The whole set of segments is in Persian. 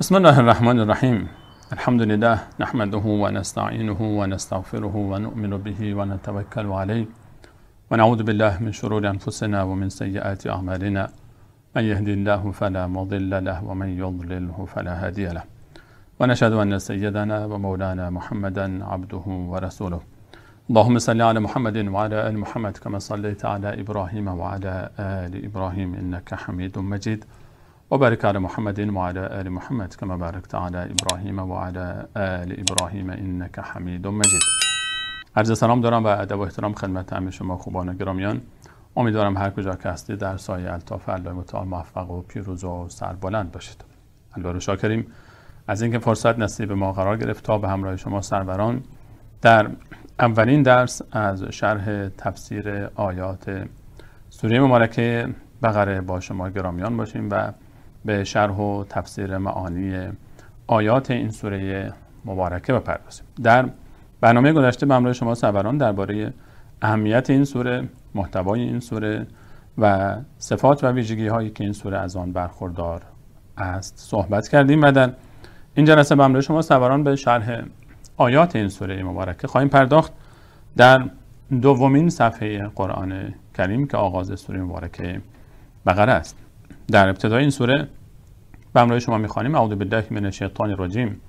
بسم الله الرحمن الرحیم. الحمد لله نحمده و نستعینه و نستغفره و نؤمن به و نتوکل علیه و نعوذ بالله من شرور انفسنا و من سیئات اعمالنا من یهدی الله فلا مضل له و من یضلله فلا هادی له و نشهد ان سیدنا و مولانا محمدا عبده و رسوله. اللهم صل علی محمد و علی آل محمد كما صليت على ابراهیم و علی آل ابراهیم انك حمید مجید و بارک علی محمد و علی آل محمد كما بارکت علی ابراهیم و علی آل ابراهیم انک حمید مجید. عرض سلام دارم و ادب و احترام خدمت همه شما خوبان و گرامیان. امیدوارم هر کجا که هستید در سایه الطاف الله متعال موفق و پیروز و سربلند باشید. البته شاکریم از اینکه فرصت نصیب ما قرار گرفت تا به همراه شما سروران در اولین درس از شرح تفسیر آیات سوره مبارکه بقره با شما گرامیان باشیم و به شرح و تفسیر معانی آیات این سوره مبارکه بپردازیم. در برنامه گذشته به همراه شما سروران درباره اهمیت این سوره، محتوای این سوره و صفات و ویژگی هایی که این سوره از آن برخوردار است صحبت کردیم و در این جلسه به همراه شما سروران به شرح آیات این سوره مبارکه خواهیم پرداخت در دومین صفحه قرآن کریم که آغاز سوره مبارکه بقره است. در ابتدای این سوره به همراه شما می‌خوانیم اعوذ بالله من الشیطان الرجیم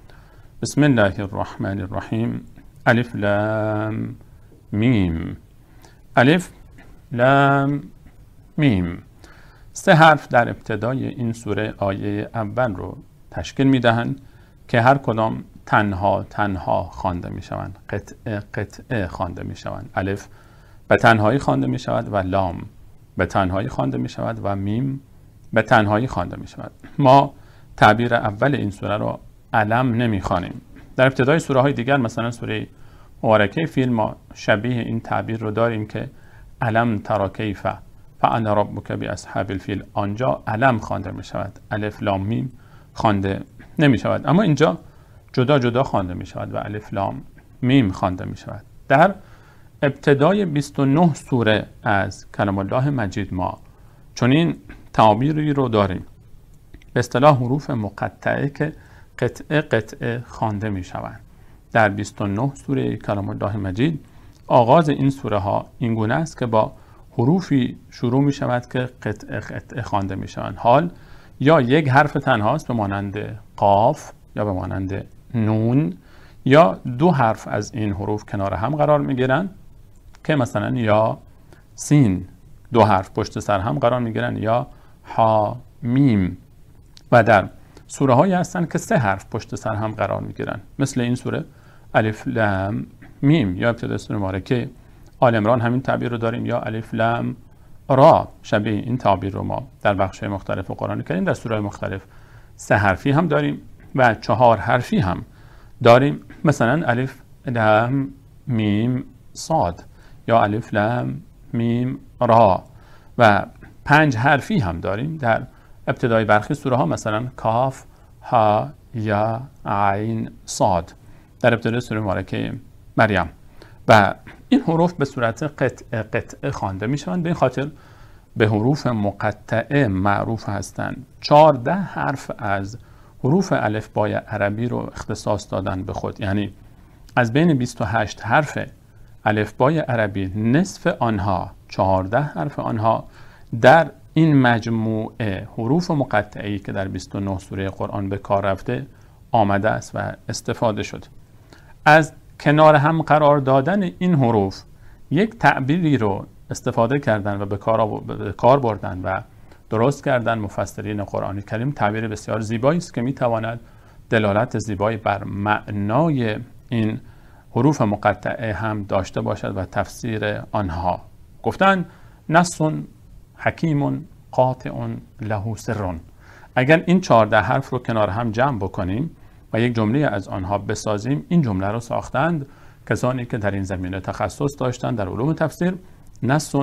بسم الله الرحمن الرحیم الف لام میم. الف لام میم 3 حرف در ابتدای این سوره آیه اول رو تشکیل می‌دهند که هر کدام تنها خوانده می‌شوند، قطعه خوانده می‌شوند. الف به تنهایی خوانده می‌شود و لام به تنهایی خوانده می‌شود و میم به تنهایی خوانده می‌شود. ما تعبیر اول این سوره رو علم نمی‌خوانیم. در ابتدای سوره‌های دیگر مثلا سوره مبارکه فیل ما شبیه این تعبیر رو داریم که علم تری کیف فانا ربک باصحاب الفیل. آنجا علم خوانده می‌شود، الف لام میم خوانده نمی‌شود، اما اینجا جدا جدا خوانده می‌شود و الف لام میم خوانده می‌شود. در ابتدای 29 سوره از کلام الله مجید ما چنین تعبیری رو داریم به اصطلاح حروف مقطعه که قطعه خوانده می‌شوند. در 29 سوره کلام الله مجید آغاز این سوره ها این گونه است که با حروفی شروع می شود که قطعه خوانده می شوند. حال یا یک حرف تنهاست به مانند قاف یا به مانند نون، یا 2 حرف از این حروف کنار هم قرار می گیرند که مثلا یا سین 2 حرف پشت سر هم قرار می گیرند یا ها میم، و در سوره هایی هستند که 3 حرف پشت سر هم قرار می گیرند مثل این سوره الف لام میم. یا ابتدای سوره مبارکه آل عمران همین تعبیر رو داریم، یا الف لام را شبیه این تعبیر رو ما در بخش‌های مختلف قرآن کریم در سوره‌های مختلف 3 حرفی هم داریم و 4 حرفی هم داریم، مثلا الف لام میم صاد یا الف لام میم را، و 5 حرفی هم داریم در ابتدای برخی سوره ها مثلا کاف ها یا عین صاد در ابتدای سوره مبارکه مریم، و این حروف به صورت قطعه خوانده می شوند. به این خاطر به حروف مقطعه معروف هستند. 14 حرف از حروف الفبای عربی رو اختصاص دادن به خود، یعنی از بین 28 حرف الفبای عربی نصف آنها 14 حرف آنها در این مجموعه حروف مقطعه‌ای که در 29 سوره قرآن به کار رفته آمده است و استفاده شد. از کنار هم قرار دادن این حروف یک تعبیری رو استفاده کردن و به کار بردن و درست کردن مفسرین قرآن کریم. تعبیر بسیار زیبایی است که میتواند دلالت زیبایی بر معنای این حروف مقطعه هم داشته باشد و تفسیر آنها. گفتن نص حکیم قاطع له سر. اگر این 14 حرف رو کنار هم جمع بکنیم و یک جمله از آنها بسازیم، این جمله رو ساختند کسانی که در این زمینه تخصص داشتند در علوم تفسیر. نص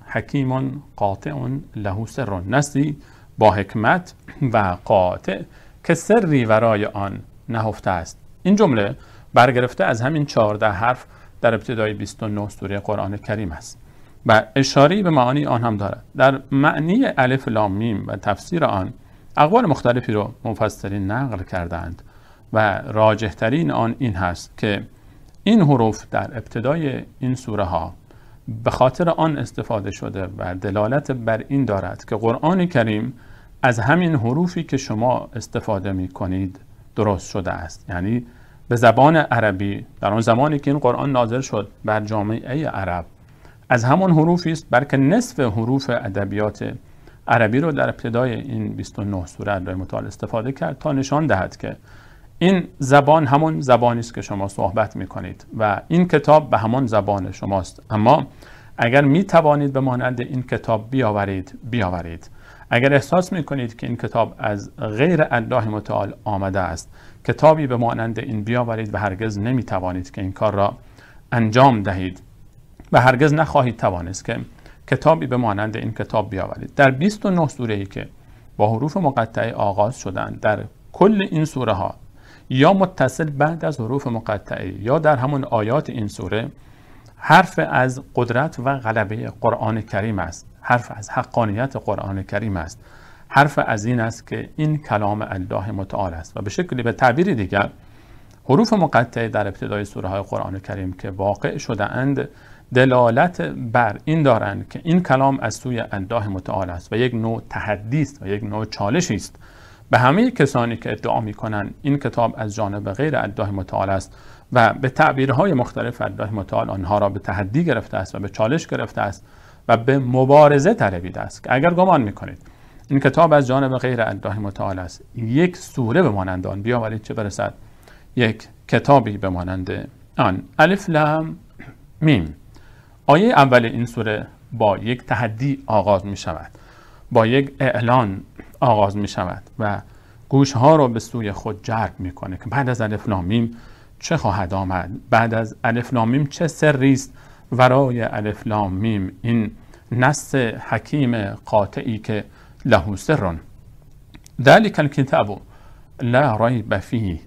حکیم قاطع له سر، نصی با حکمت و قاطع که سری ورای آن نهفته است. این جمله برگرفته از همین 14 حرف در ابتدای 29 سوره قرآن کریم است و اشاره‌ای به معانی آن هم دارد. در معنی الف لام میم و تفسیر آن اقوال مختلفی رو مفسرین نقل کردند و راجح ترین آن این هست که این حروف در ابتدای این سوره ها به خاطر آن استفاده شده و دلالت بر این دارد که قرآن کریم از همین حروفی که شما استفاده می کنید درست شده است. یعنی به زبان عربی در آن زمانی که این قرآن نازل شد بر جامعه عرب از همون حروفی است، بلکه نصف حروف ادبیات عربی رو در ابتدای این 29 سوره الله متعال استفاده کرد تا نشان دهد که این زبان همون زبانی است که شما صحبت می کنید و این کتاب به همان زبان شماست. اما اگر می توانید به مانند این کتاب بیاورید. اگر احساس می کنید که این کتاب از غیر الله متعال آمده است، کتابی به مانند این بیاورید و هرگز نمی توانید که این کار را انجام دهید و هرگز نخواهید توانست که کتابی به مانند این کتاب بیاورید. در 29 سوره‌ای که با حروف مقطعه آغاز شدند، در کل این سوره ها یا متصل بعد از حروف مقطعه یا در همون آیات این سوره حرف از قدرت و غلبه قرآن کریم است، حرف از حقانیت قرآن کریم است، حرف از این است که این کلام الله متعال است. و به شکلی به تعبیر دیگر حروف مقطعه در ابتدای سوره های قرآن کریم که واقع شده اند دلالت بر این دارند که این کلام از سوی الله متعال است و یک نوع تحدی است و یک نوع چالشی است به همه کسانی که ادعا می‌کنند این کتاب از جانب غیر الله متعال است و به تعبیرهای مختلف الله متعال آنها را به تحدی گرفته است و به چالش گرفته است و به مبارزه طلبیده است. که اگر گمان می‌کنید این کتاب از جانب غیر الله متعال است، یک سوره به مانند آن بیاورید، چه برسد یک کتابی به مانند آن. الف لام میم. آیه اول این سوره با یک تحدی آغاز می شود، با یک اعلان آغاز می شود و گوشها رو به سوی خود جلب می کنه که بعد از الف لام میم چه خواهد آمد، بعد از الف لام میم چه سری است ورای الف لام میم، این نص حکیم قاطعی که له سر. ذلک الکتاب لا ریب فیه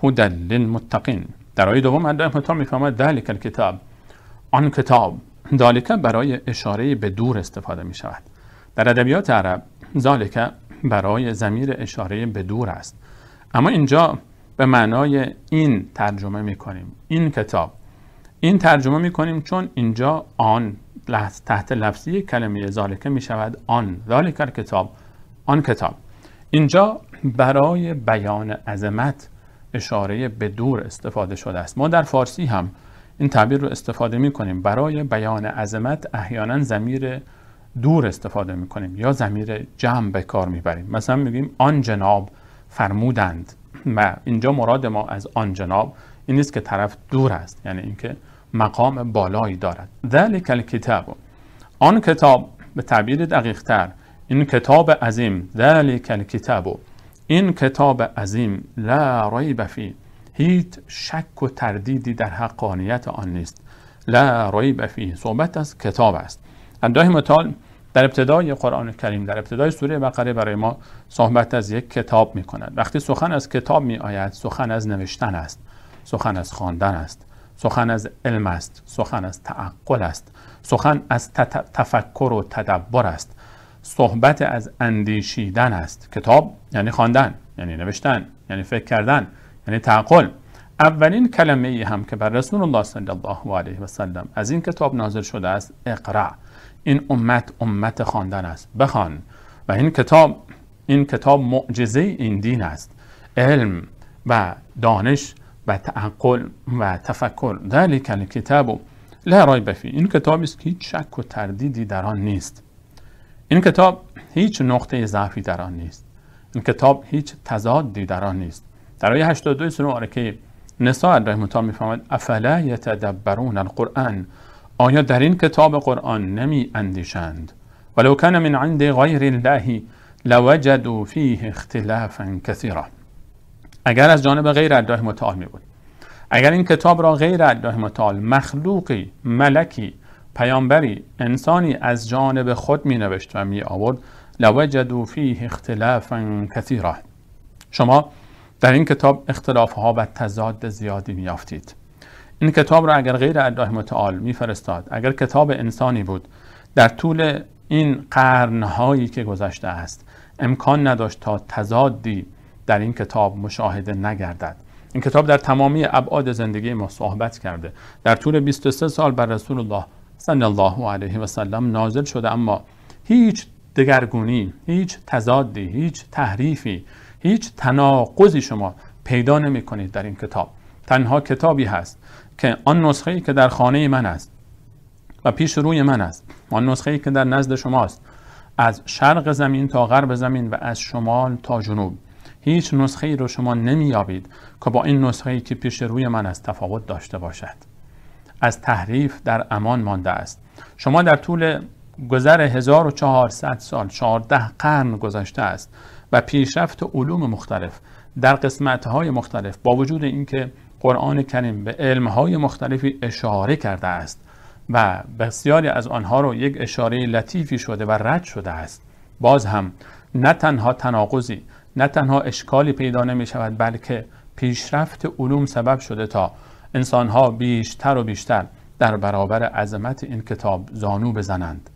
هدی للمتقین. در آیه دوم الله متعال می‌فرماید ذلک الکتاب، آن کتاب. ذالک برای اشاره به دور استفاده می شود. در ادبیات عرب ذالک برای ضمیر اشاره به دور است، اما اینجا به معنای این ترجمه می کنیم، این کتاب. این ترجمه می کنیم چون اینجا آن تحت لفظی کلمه ذالک می شود آن، ذالک الکتاب، آن کتاب. اینجا برای بیان عظمت اشاره به دور استفاده شده است. ما در فارسی هم این تعبیر رو استفاده می کنیم، برای بیان عظمت احیانا ضمیر دور استفاده می کنیم یا ضمیر جمع به کار می بریم. مثلا میگیم آن جناب فرمودند و اینجا مراد ما از آن جناب این نیست که طرف دور است، یعنی اینکه مقام بالایی دارد. ذلک الکتاب، آن کتاب، به تعبیر دقیق تر این کتاب عظیم، ذلک الکتاب، این کتاب عظیم، لا ریب فیه، هیچ شک و تردیدی در حقانیت آن نیست. لا ریب فیه، صحبت از کتاب است. الله متعال در ابتدای قرآن کریم، در ابتدای سوره بقره برای ما صحبت از یک کتاب می کند. وقتی سخن از کتاب می آید، سخن از نوشتن است، سخن از خواندن است، سخن از علم است، سخن از تعقل است، سخن از تفکر و تدبر است، صحبت از اندیشیدن است. کتاب یعنی خواندن، یعنی نوشتن، یعنی فکر کردن، یعنی تعقل. اولین کلمه ای هم که بر رسول الله صلی الله علیه و سلم از این کتاب نازل شده است اقرا. این امت خواندن است، بخوان. و این کتاب معجزه این دین است، علم و دانش و تعقل و تفکر. ذلک الکتاب لا ریب فیه، این کتابی است که هیچ شک و تردیدی در آن نیست. این کتاب هیچ نقطه ضعفی در آن نیست. این کتاب هیچ تضادی در آن نیست. در آیه 82 سوره مبارکه نساء الله متعال می‌فرماید افلا یتدبرون القرآن، آیا در این کتاب قرآن نمی اندیشند؟ ولو کان من عند غیر الله لوجدوا فیه اختلافا کثیرا. اگر از جانب غیر الله متعال می بود، اگر این کتاب را غیر الله متعال مخلوقی، ملکی، پیامبری، انسانی از جانب خود می نوشت و می آورد، لوجدوا فیه اختلافا کثیرا، شما در این کتاب اختلافها و تضاد زیادی می یافتید. این کتاب را اگر غیر الله متعال می فرستاد، اگر کتاب انسانی بود، در طول این قرنهایی که گذشته است، امکان نداشت تا تضادی در این کتاب مشاهده نگردد. این کتاب در تمامی ابعاد زندگی ما صحبت کرده. در طول 23 سال بر رسول الله صلی الله علیه و سلم نازل شده، اما هیچ دگرگونی، هیچ تضادی، هیچ تحریفی، هیچ تناقضی شما پیدا نمی کنید در این کتاب. تنها کتابی هست که آن نسخه‌ای که در خانه من است و پیش روی من است، آن نسخه‌ای که در نزد شماست، از شرق زمین تا غرب زمین و از شمال تا جنوب، هیچ نسخه‌ای رو شما نمی‌یابید که با این نسخه‌ای که پیش روی من است تفاوت داشته باشد. از تحریف در امان مانده است. شما در طول گذر 1400 سال، 14 قرن گذشته است و پیشرفت علوم مختلف در قسمت‌های مختلف، با وجود اینکه قرآن کریم به علم‌های مختلفی اشاره کرده است و بسیاری از آنها رو یک اشاره لطیفی شده و رد شده است، باز هم نه تنها تناقضی، نه تنها اشکالی پیدا نمی شود، بلکه پیشرفت علوم سبب شده تا انسان‌ها بیشتر و بیشتر در برابر عظمت این کتاب زانو بزنند.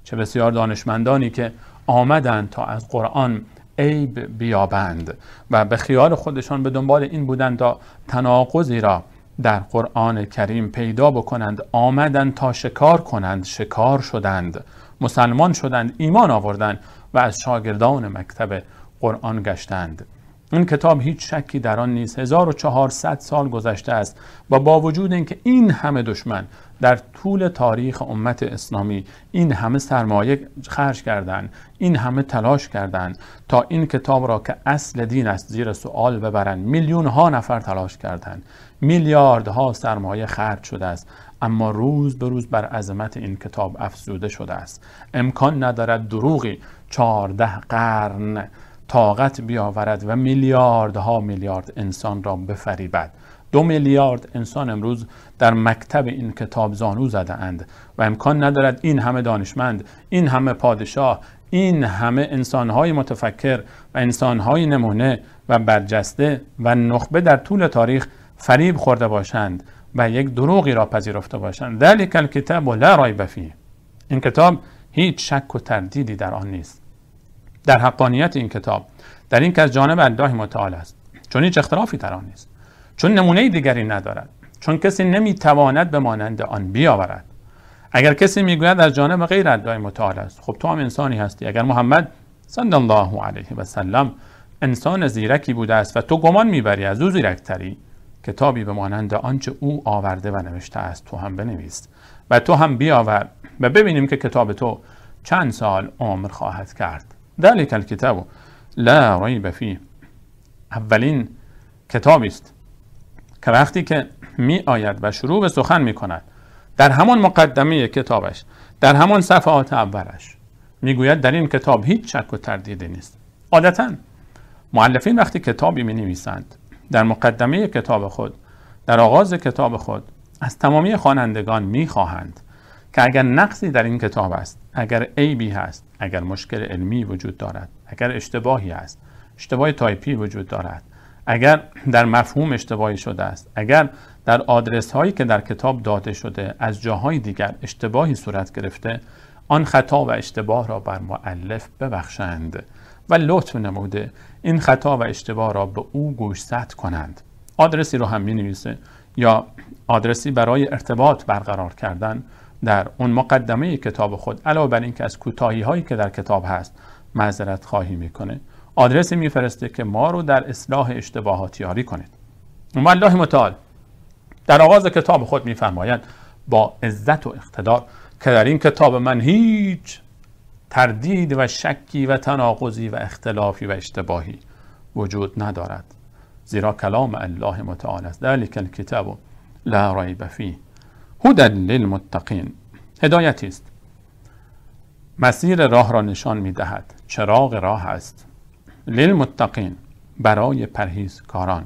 چه بسیار دانشمندانی که آمدند تا از قرآن عیب بیابند و به خیال خودشان به دنبال این بودند تا تناقضی را در قرآن کریم پیدا بکنند، آمدند تا شکار کنند، شکار شدند، مسلمان شدند، ایمان آوردند و از شاگردان مکتب قرآن گشتند. این کتاب هیچ شکی در آن نیست. 1400 سال گذشته است و با وجود اینکه این همه دشمن در طول تاریخ امت اسلامی این همه سرمایه خرج کردند، این همه تلاش کردند تا این کتاب را که اصل دین است زیر سوال ببرند، میلیون ها نفر تلاش کردند، میلیاردها سرمایه خرج شده است، اما روز به روز بر عظمت این کتاب افزوده شده است. امکان ندارد دروغی 14 قرن طاقت بیاورد و میلیاردها میلیارد انسان را بفریبد. 2 میلیارد انسان امروز در مکتب این کتاب زانو زده اند و امکان ندارد این همه دانشمند، این همه پادشاه، این همه انسانهای متفکر و انسانهای نمونه و برجسته و نخبه در طول تاریخ فریب خورده باشند و یک دروغی را پذیرفته باشند. ذلک الکتاب لا ریب فیه. این کتاب هیچ شک و تردیدی در آن نیست، در حقانیت این کتاب، در این که از جانب الله متعال است، چون هیچ اختلافی در آن نیست، چون نمونه دیگری ندارد، چون کسی نمیتواند به مانند آن بیاورد. اگر کسی میگوید از جانب غیر الله متعال است، خب تو هم انسانی هستی. اگر محمد صلی الله علیه و سلم انسان زیرکی بوده است و تو گمان میبری از او زیرکتری، کتابی به مانند آنچه او آورده و نوشته است تو هم بنویس و تو هم بیاور و ببینیم که کتاب تو چند سال عمر خواهد کرد. ذلک الکتاب لا ریب فیه. اولین کتابی است که وقتی که می آید و شروع به سخن می کند، در همان مقدمه کتابش، در همان صفحات اولش میگوید در این کتاب هیچ شک و تردیدی نیست. عادتاً مؤلفین وقتی کتابی می نویسند، در مقدمه کتاب خود، در آغاز کتاب خود، از تمامی خوانندگان می خواهند که اگر نقصی در این کتاب است، اگر عیبی هست، اگر مشکل علمی وجود دارد، اگر اشتباهی است، اشتباه تایپی وجود دارد، اگر در مفهوم اشتباهی شده است، اگر در آدرس هایی که در کتاب داده شده از جاهای دیگر اشتباهی صورت گرفته، آن خطا و اشتباه را بر مؤلف ببخشند و لطف نموده این خطا و اشتباه را به او گوشزد کنند. آدرسی رو هم می نویسه یا آدرسی برای ارتباط برقرار کردن در اون مقدمه کتاب خود، علاوه بر اینکه از کوتاهی هایی که در کتاب هست معذرت خواهی میکنه، آدرسی میفرسته که ما رو در اصلاح اشتباهات یاری کنید. اما الله متعال در آغاز کتاب خود میفرماید با عزت و اقتدار که در این کتاب من هیچ تردید و شکی و تناقضی و اختلافی و اشتباهی وجود ندارد، زیرا کلام الله متعال است. ذلک الکتاب لا ریب فیه هدی للمتقین. هدایتی است، مسیر راه را نشان می‌دهد، چراغ راه است. للمتقین، برای پرهیزکاران.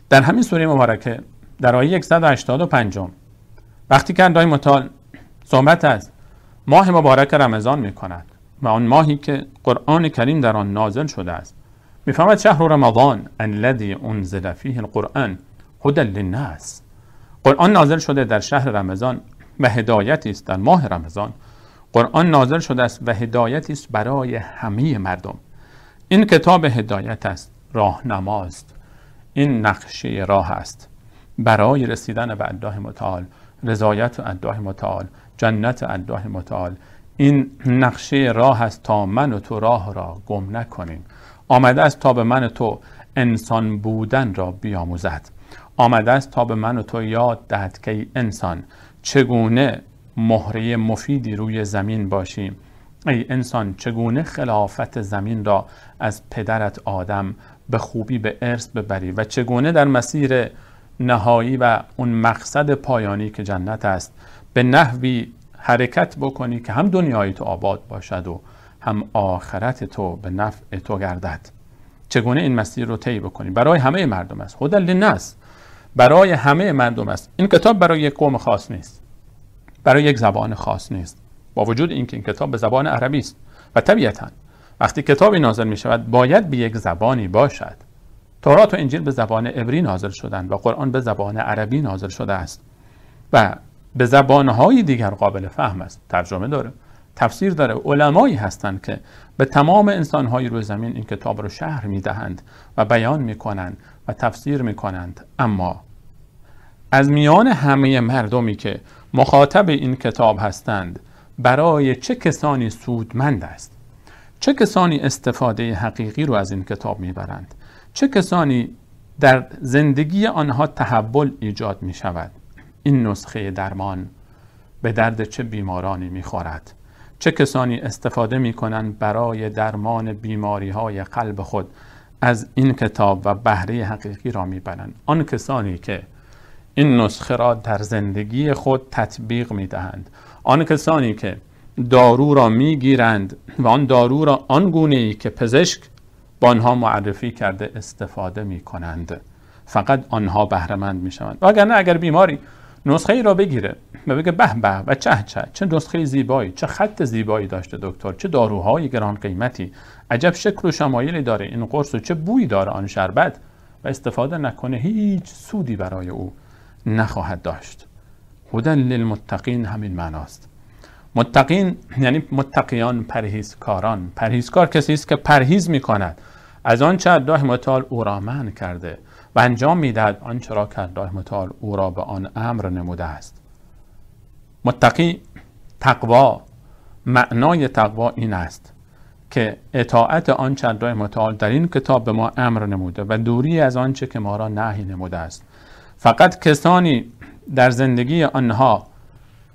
در همین سوره مبارکه در آیه 185 وقتی که الله متعال صحبت از ماه مبارک رمضان می‌کند و آن ماهی که قرآن کریم در آن نازل شده است، می‌فرماید شهر رمضان الذی انزل فیه القرآن هدی للناس. قرآن نازل شده در شهر رمضان و هدایتی است در ماه رمضان قرآن نازل شده است و هدایتی است برای همه مردم. این کتاب هدایت است، راهنماست، این نقشه راه است برای رسیدن به الله متعال، رضایت الله متعال، جنت الله متعال. این نقشه راه است تا من و تو راه را گم نکنیم. آمده است تا به من و تو انسان بودن را بیاموزد. آمده است تا به من و تو یاد دهد که ای انسان چگونه مهره مفیدی روی زمین باشی. ای انسان چگونه خلافت زمین را از پدرت آدم به خوبی به ارث ببری و چگونه در مسیر نهایی و اون مقصد پایانی که جنت است به نحوی حرکت بکنی که هم دنیای تو آباد باشد و هم آخرت تو به نفع تو گردد. چگونه این مسیر رو طی بکنی. برای همه مردم است. هدی للناس، برای همه مردم است. این کتاب برای یک قوم خاص نیست، برای یک زبان خاص نیست، با وجود اینکه این کتاب به زبان عربی است و طبیعتاً وقتی کتابی نازل می شود باید به یک زبانی باشد. تورات و انجیل به زبان عبری نازل شدند و قرآن به زبان عربی نازل شده است و به زبانهای دیگر قابل فهم است. ترجمه داره، تفسیر داره. علمایی هستند که به تمام انسانهای روی زمین این کتاب رو شرح می دهند و بیان می کنند و تفسیر می کنند. اما از میان همه مردمی که مخاطب این کتاب هستند برای چه کسانی سودمند است؟ چه کسانی استفاده حقیقی رو از این کتاب میبرند؟ چه کسانی در زندگی آنها تحول ایجاد می شود؟ این نسخه درمان به درد چه بیمارانی میخورد؟ چه کسانی استفاده میکنند برای درمان بیماری های قلب خود از این کتاب و بهره حقیقی را میبرند؟ آن کسانی که این نسخه را در زندگی خود تطبیق میدهند، آن کسانی که دارو را میگیرند و آن دارو را آنگونه‌ای که پزشک با آنها معرفی کرده استفاده میکنند، فقط آنها بهره مند میشوند. وگرنه اگر بیماری نسخه ای را بگیره و بگه به به و چه نسخه زیبایی، چه خط زیبایی داشته دکتر، چه داروهای گران قیمتی، عجب شکل و شمایلی داره این قرص و چه بویی داره آن شربت، و استفاده نکنه، هیچ سودی برای او نخواهد داشت. هدی للمتقین همین معناست. متقین یعنی متقیان، پرهیزکاران. پرهیزکار کسی است که پرهیز میکند از آنچه الله متعال او را منع کرده و انجام میدهد آنچه را که الله متعال او را به آن امر نموده است. متقی، تقوا، معنای تقوا این است که اطاعت آنچه الله متعال در این کتاب به ما امر نموده و دوری از آنچه که ما را نهی نموده است. فقط کسانی در زندگی آنها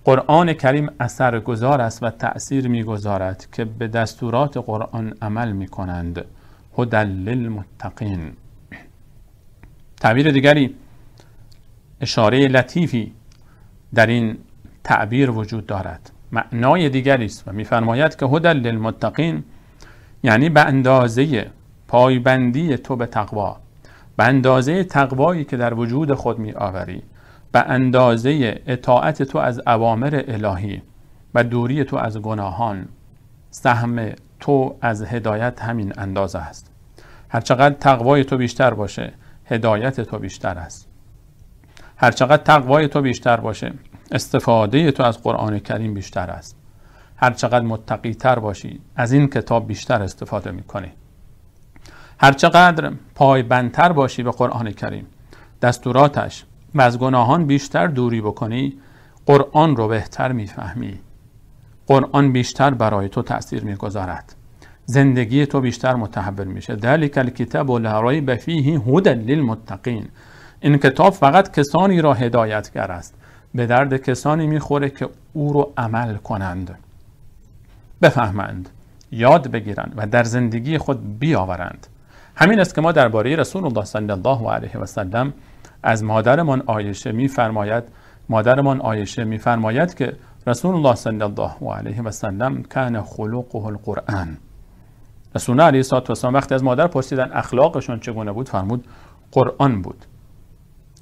قرآن کریم اثرگذار است و تأثیر میگذارد که به دستورات قرآن عمل میکنند. هدی للمتقین. تعبیر دیگری، اشاره لطیفی در این تعبیر وجود دارد، معنای دیگری است و میفرماید که هدی للمتقین یعنی به اندازه پایبندی تو به تقوا، به اندازه تقوایی که در وجود خود می آوری، به اندازه اطاعت تو از اوامر الهی و دوری تو از گناهان، سهم تو از هدایت همین اندازه است. هرچقدر تقوای تو بیشتر باشه هدایت تو بیشتر است. هرچقدر تقوای تو بیشتر باشه استفاده تو از قرآن کریم بیشتر است. هرچقدر متقی تر باشی از این کتاب بیشتر استفاده میکنی. هرچقدر پایبندتر باشی به قرآن کریم، دستوراتش، و از گناهان بیشتر دوری بکنی، قرآن رو بهتر میفهمی. قرآن بیشتر برای تو تأثیر میگذارد. زندگی تو بیشتر متحول میشه. ذلک الکتاب لا ریب فیه هدی للمتقین. این کتاب فقط کسانی را هدایتگر است، به درد کسانی میخوره که او رو عمل کنند، بفهمند، یاد بگیرند و در زندگی خود بیاورند. همین است که ما درباره رسول الله صلی الله علیه و سلم از مادرمان عایشه میفرماید که رسول الله صلی الله علیه و سلم کان خلقه القرآن. رسول الله علیه و سلم وقتی از مادر پرسیدن اخلاقشون چگونه بود، فرمود قرآن بود.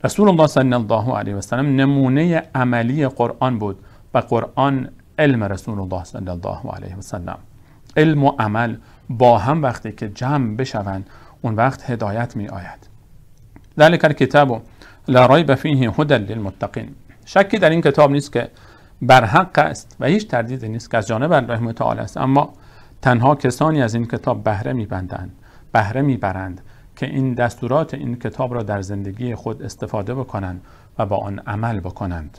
رسول الله صلی الله علیه و سلم نمونه عملی قرآن بود و قرآن علم رسول الله صلی الله علیه و سلم. علم و عمل با هم وقتی که جمع بشوند اون وقت هدایت می آید. ذلک الکتاب لا ریب فیه هدی للمتقین. شکی در این کتاب نیست که بر حق است و هیچ تردیدی نیست که از جانب الله متعال است، اما تنها کسانی از این کتاب بهره میبرند که این دستورات این کتاب را در زندگی خود استفاده بکنند و با آن عمل بکنند.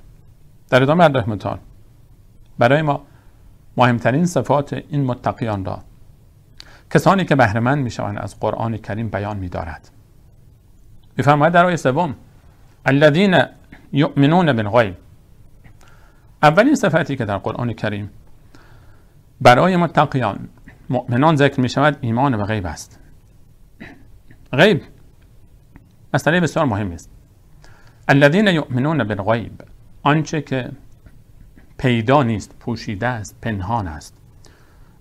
در ادامه الله متعال برای ما مهمترین صفات این متقیان را، کسانی که بهره مند میشوند از قرآن کریم، بیان می‌دارد. می‌فرماید در آیه 3 الذین یؤمنون بالغیب. اولین صفتی که در قرآن کریم برای متقیان مؤمنان ذکر می‌شود ایمان به غیب است. غیب مسئله بسیار مهمی است. الذین یؤمنون بالغیب، آنچه که پیدا نیست، پوشیده است، پنهان است.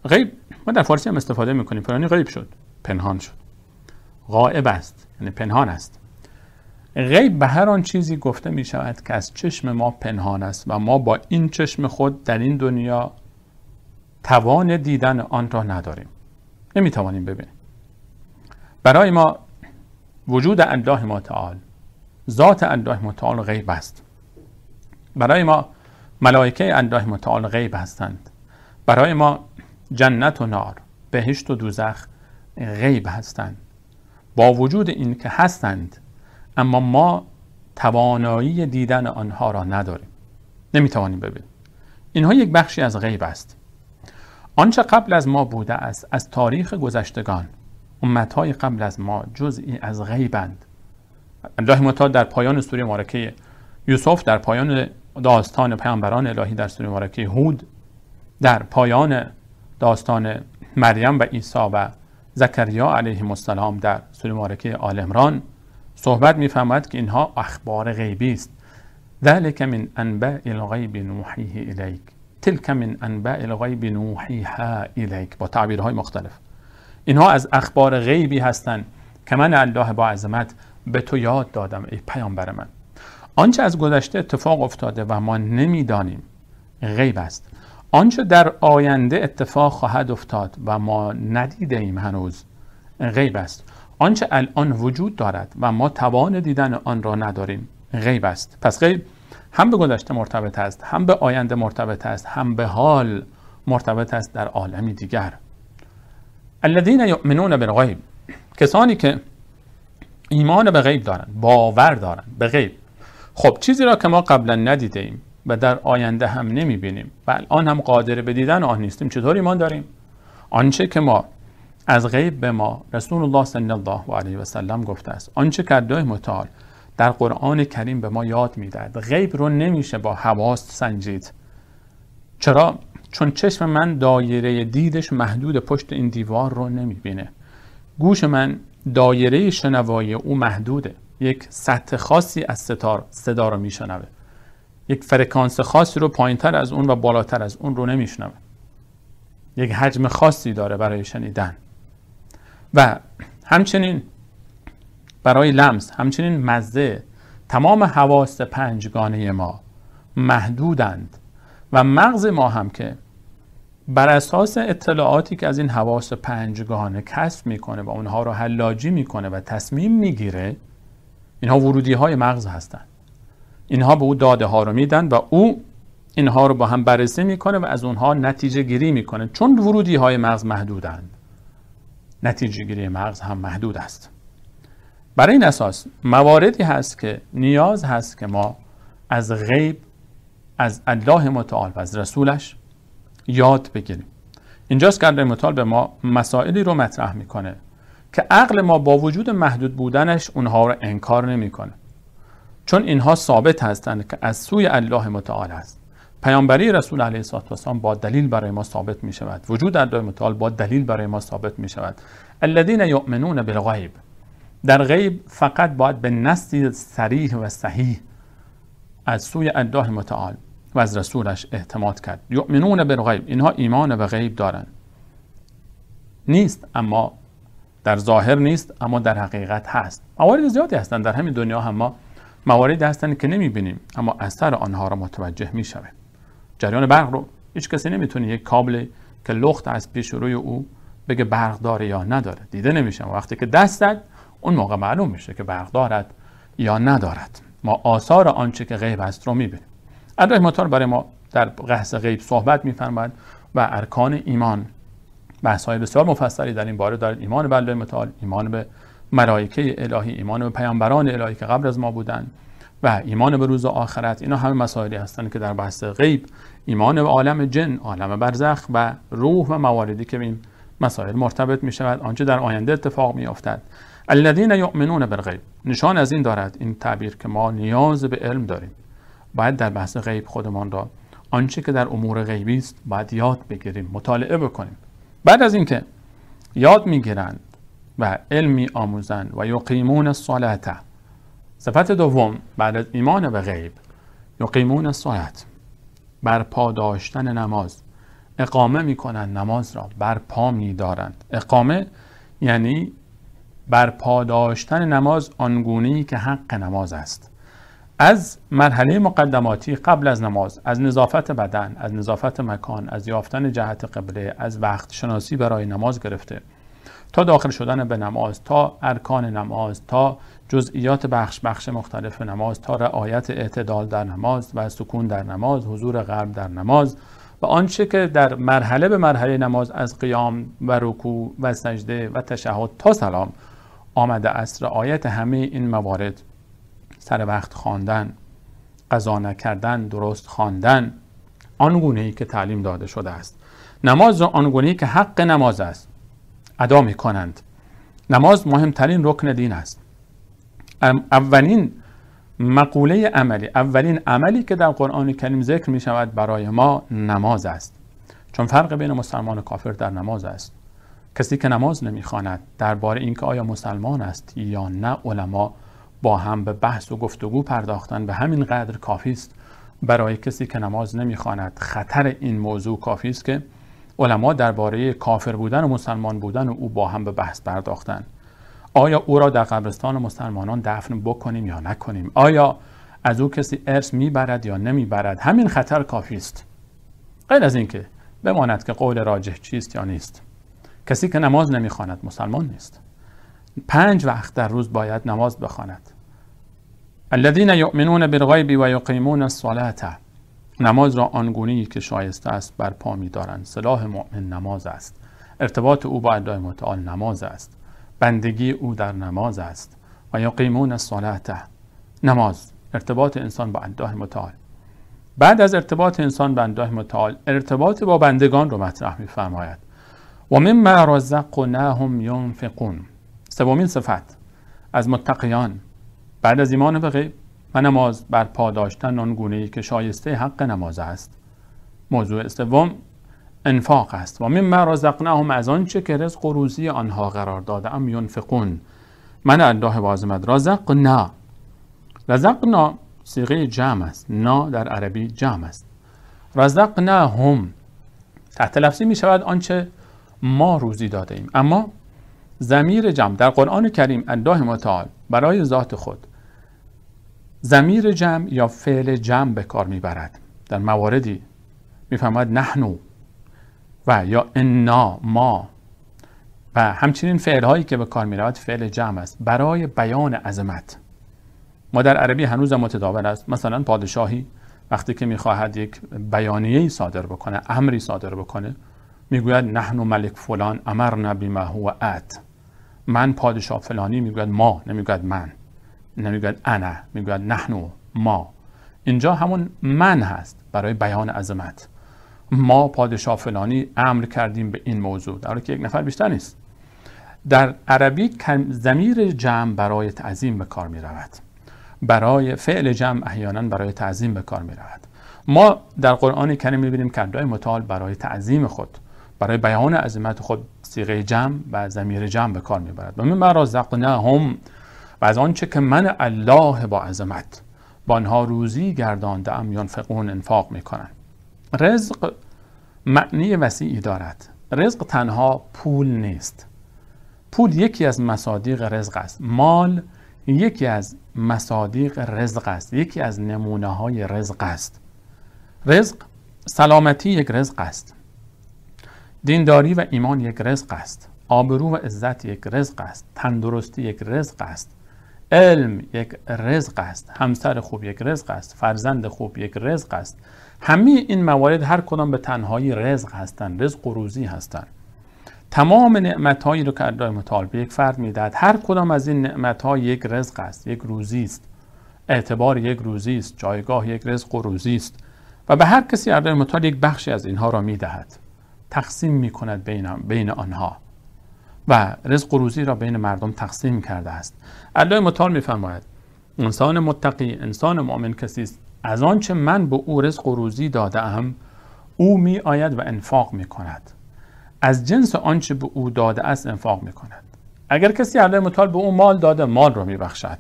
غیب ما در فارسی هم استفاده میکنیم، فلانی غیب شد، پنهان شد. غائب است یعنی پنهان است. غیب به هر آن چیزی گفته می شود که از چشم ما پنهان است و ما با این چشم خود در این دنیا توان دیدن آن را نداریم، نمیتوانیم ببینیم. برای ما وجود الله متعال، ذات الله متعال غیب است. برای ما ملائکه الله متعال غیب هستند. برای ما جنت و نار، بهشت و دوزخ غیب هستند. با وجود این که هستند، اما ما توانایی دیدن آنها را نداریم، نمیتوانیم ببینیم. اینها یک بخشی از غیب است. آنچه قبل از ما بوده است، از تاریخ گذشتگان، امتهای قبل از ما جزئی از غیبند. الله متعال در پایان سوره مبارکه یوسف، در پایان داستان پیامبران الهی در سوره مبارکه هود، در پایان داستان مریم و عیسی و زکریا علیهم السلام در سوره مبارکه آل عمران صحبت می‌فرماید که اینها اخبار غیبی است. ذلک من انباء الغیب نوحیه الیک، تلک من انباء الغیب نوحیها الیک، با تعبیرهای مختلف. اینها از اخبار غیبی هستند که من الله با عظمت به تو یاد دادم ای پیامبر من. آنچه از گذشته اتفاق افتاده و ما نمیدانیم غیب است. آنچه در آینده اتفاق خواهد افتاد و ما ندیده ایم هنوز غیب است. آنچه الان وجود دارد و ما توان دیدن آن را نداریم غیب است. پس غیب هم به گذشته مرتبط است، هم به آینده مرتبط است، هم به حال مرتبط است در عالمی دیگر. الذین یؤمنون بالغیب، کسانی که ایمان به غیب دارند، باور دارند به غیب. خب چیزی را که ما قبلا ندیده ایم و در آینده هم نمی بینیم و الان هم قادر به دیدن آن نیستیم، چطور ایمان داریم؟ آنچه که ما از غیب به ما رسول الله صلی الله علیه و سلم گفته است، آنچه که الله متعال در قرآن کریم به ما یاد میدهد. غیب رو نمیشه با حواس سنجید. چرا؟ چون چشم من دایره دیدش محدود، پشت این دیوار رو نمیبینه. گوش من دایره شنوایی او محدوده، یک سطح خاصی از صدا رو میشنوه، یک فرکانس خاصی رو پایینتر از اون و بالاتر از اون رو نمیشنوه، یک حجم خاصی داره برای شنیدن. و همچنین برای لمس، همچنین مزه، تمام حواس پنجگانه ما محدودند و مغز ما هم که بر اساس اطلاعاتی که از این حواس پنجگانه کسب میکنه و اونها رو حلاجی میکنه و تصمیم میگیره، اینها ورودی های مغز هستند. اینها به او داده ها رو میدن و او اینها رو با هم بررسی میکنه و از اونها نتیجه گیری میکنه. چون ورودی های مغز محدودند، نتیجه گیری مغز هم محدود است. برای این اساس مواردی هست که نیاز هست که ما از غیب، از الله متعال و از رسولش یاد بگیریم. اینجاست که الله متعال به ما مسائلی رو مطرح میکنه که عقل ما با وجود محدود بودنش اونها رو انکار نمیکنه، چون اینها ثابت هستند که از سوی الله متعال است. پیامبری رسول علیه السلام با دلیل برای ما ثابت می شود. وجود الله متعال با دلیل برای ما ثابت می شود. الذین یؤمنون بالغیب، در غیب فقط باید به نص صریح و صحیح از سوی الله متعال و از رسولش اعتماد کرد. یؤمنون بالغیب، اینها ایمان به غیب دارند. نیست اما در ظاهر نیست، اما در حقیقت هست. موارد زیادی هستند در همین دنیا هم ما مواردی هستند که نمی بینیم اما اثر آنها را متوجه می شویم. جریان برق رو هیچ کسی نمیتونه یک کابل که لخت از پیش روی او بگه برق داره یا نداره، دیده نمیشه. وقتی که دست زد اون موقع معلوم میشه که برق دارد یا ندارد. ما آثار آنچه که غیب است رو میبینیم. الله متعال برای ما در بحث غیب صحبت می‌فرماید و ارکان ایمان. بحث‌های بسیار مفصلی در این باره دارد. ایمان به الله متعال، ایمان به ملائکه الهی، ایمان به پیامبران الهی که قبل از ما بودند و ایمان به روز آخرت. اینا همه مسائلی هستند که در بحث غیب، ایمان به عالم جن، عالم برزخ و روح و مواردی که به این مسائل مرتبط می شود، آنچه در آینده اتفاق می افتد. الذین یؤمنون بالغیب، نشان از این دارد این تعبیر که ما نیاز به علم داریم. باید در بحث غیب خودمان را آنچه که در امور غیبی است باید یاد بگیریم، مطالعه بکنیم. بعد از اینکه یاد میگیرند و علم می آموزند و یقیمون الصلاة، صفت دوم بعد از ایمان به غیب، یقیمون الصلاة، برپا داشتن نماز، اقامه میکنند، نماز را برپا میدارند. اقامه یعنی برپا داشتن نماز آنگونه‌ای که حق نماز است. از مرحله مقدماتی قبل از نماز، از نظافت بدن، از نظافت مکان، از یافتن جهت قبله، از وقت شناسی برای نماز گرفته تا داخل شدن به نماز، تا ارکان نماز، تا جزئیات بخش مختلف نماز، تا رعایت اعتدال در نماز و سکون در نماز، حضور قلب در نماز و آنچه که در مرحله به مرحله نماز از قیام و رکوع و سجده و تشهد تا سلام آمده است. رعایت همه این موارد، سر وقت خواندن، قضا نکردن، درست خواندن، آنگونه‌ای که تعلیم داده شده است. نماز را آنگونه‌ای که حق نماز است ادا می‌کنند. نماز مهمترین رکن دین است. اولین مقوله عملی، اولین عملی که در قرآن کریم ذکر می شود برای ما نماز است. چون فرق بین مسلمان و کافر در نماز است. کسی که نماز نمی‌خواند درباره اینکه آیا مسلمان است یا نه، علما با هم به بحث و گفتگو پرداختن. به همین قدر کافی است برای کسی که نماز نمی‌خواند. خطر این موضوع کافی است که علما درباره کافر بودن و مسلمان بودن او با هم به بحث پرداختن. آیا او را در قبرستان مسلمانان دفن بکنیم یا نکنیم؟ آیا از او کسی ارث میبرد یا نمیبرد؟ همین خطر کافی است. غیر از اینکه بماند که قول راجح چیست یا نیست. کسی که نماز نمیخواند مسلمان نیست. 5 وقت در روز باید نماز بخواند. الذین یؤمنون بالغیب و یقیمون الصلاة، نماز را آنگونه‌ای که شایسته است برپا می‌دارند. سلاح مؤمن نماز است. ارتباط او با الله متعال نماز است. بندگی او در نماز است. و یقیمون الصلاة، نماز ارتباط انسان با الله متعال. بعد از ارتباط انسان با الله متعال، ارتباط با بندگان رو مطرح می‌فرماید. و مما رزقناهم ينفقون، سومین صفت از متقیان بعد از ایمان به غیب و نماز برپا داشتن آنگونه‌ای که شایسته حق نماز است. موضوع سوم انفاق است. و مما رزقناهم، از آنچه که رزق و روزی آنها قرار داده ام، ینفقون، من الله واظمد. رزقنا، رزقنا صیغه جمع است. نا در عربی جمع است. رزقناهم تحت لفظی می شود آنچه ما روزی داده ایم. اما ضمیر جمع در قرآن کریم الله متعال برای ذات خود ضمیر جمع یا فعل جمع به کار میبرد. در مواردی میفهمد نحنو و یا انا، ما، و همچنین فعل هایی که به کار میرود فعل جمع است برای بیان عظمت. ما در عربی هنوز متداول است. مثلا پادشاهی وقتی که میخواهد یک بیانیه‌ای صادر بکنه، امری صادر بکنه، میگوید نحن ملک فلان امرنا بما هو ات. من پادشاه فلانی، میگوید ما، نمیگوید من، نمیگوید انا، میگوید نحن، ما. اینجا همون من هست برای بیان عظمت. ما پادشاه فلانی امر کردیم به این موضوع، در حالی که یک نفر بیشتر نیست. در عربی ضمیر جمع برای تعظیم به کار می رود. برای فعل جمع احیانا برای تعظیم به کار می رود. ما در قرآن کریم می بینیم که الله متعال برای تعظیم خود، برای بیان عظمت خود صیغه جمع و ضمیر جمع به کار می برد. و مما رزقناهم، و از آنچه که من الله با عظمت با آنها روزی گردانده ام، ینفقون، انفاق می کنند. رزق معنی وسیعی دارد. رزق تنها پول نیست. پول یکی از مصادیق رزق است. مال یکی از مصادیق رزق است. یکی از نمونه های رزق است. رزق، سلامتی یک رزق است. دینداری و ایمان یک رزق است. آبرو و عزت یک رزق است. تندرستی یک رزق است. علم یک رزق است، همسر خوب یک رزق است، فرزند خوب یک رزق است. همه این موارد هر کدام به تنهایی رزق هستند، رزق و روزی هستند. تمام نعمت‌هایی رو که الله متعال به یک فرد میدهد، هر کدام از این نعمت‌ها یک رزق است، یک روزی است. اعتبار یک روزی است، جایگاه یک رزق و روزی است و به هر کسی الله متعال یک بخشی از اینها را میدهد، تقسیم میکند بین آنها و رزق و روزی را بین مردم تقسیم کرده است. الله متعال میفرماید انسان متقی، انسان مؤمن کسی است از آنچه من به او رزق و روزی داده‌ام او می آید و انفاق می کند، از جنس آنچه به او داده است انفاق می کند. اگر کسی الله متعال به او مال داده، مال را می بخشد.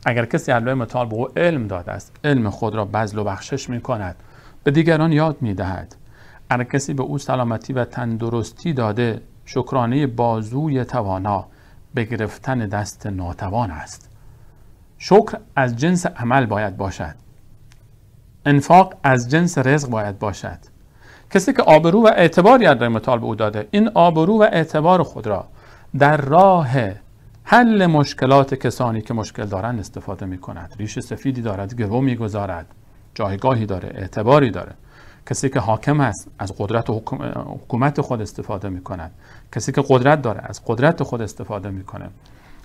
اگر کسی الله متعال به او علم داده است، علم خود را بذل و بخشش می کند، به دیگران یاد می دهد. اگر کسی به او سلامتی و تندرستی داده، شکرانه بازوی توانا به گرفتن دست ناتوان است. شکر از جنس عمل باید باشد، انفاق از جنس رزق باید باشد. کسی که آبرو و اعتباری الله متعال به او داده، این آبرو و اعتبار خود را در راه حل مشکلات کسانی که مشکل دارند استفاده می کند. ریش سفیدی دارد، گرو می گذارد، جایگاهی داره، اعتباری داره. کسی که حاکم است از قدرت و حکومت خود استفاده می کند. کسی که قدرت داره از قدرت خود استفاده می کنه.